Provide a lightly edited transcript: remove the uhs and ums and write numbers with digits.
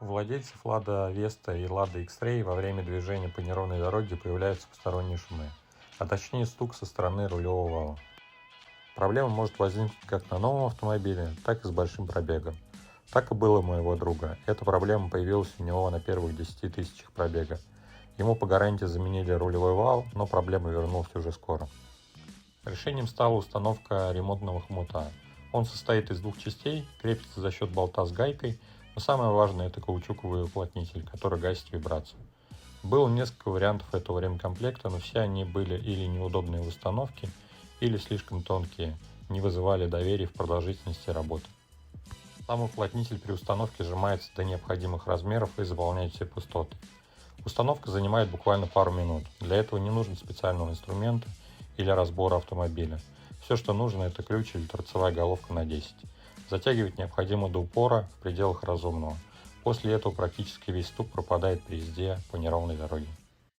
У владельцев Lada Vesta и Lada X-Ray во время движения по неровной дороге появляются посторонние шумы, а точнее стук со стороны рулевого вала. Проблема может возникнуть как на новом автомобиле, так и с большим пробегом. Так и было у моего друга. Эта проблема появилась у него на первых 10 тысячах пробега. Ему по гарантии заменили рулевой вал, но проблема вернулась уже скоро. Решением стала установка ремонтного хомута. Он состоит из двух частей, крепится за счет болта с гайкой, но самое важное — это каучуковый уплотнитель, который гасит вибрацию. Было несколько вариантов этого ремкомплекта, но все они были или неудобные в установке, или слишком тонкие, не вызывали доверия в продолжительности работы. Сам уплотнитель при установке сжимается до необходимых размеров и заполняет все пустоты. Установка занимает буквально пару минут. Для этого не нужно специального инструмента или разбора автомобиля. Все, что нужно, это ключ или торцевая головка на 10. Затягивать необходимо до упора в пределах разумного. После этого практически весь стук пропадает при езде по неровной дороге.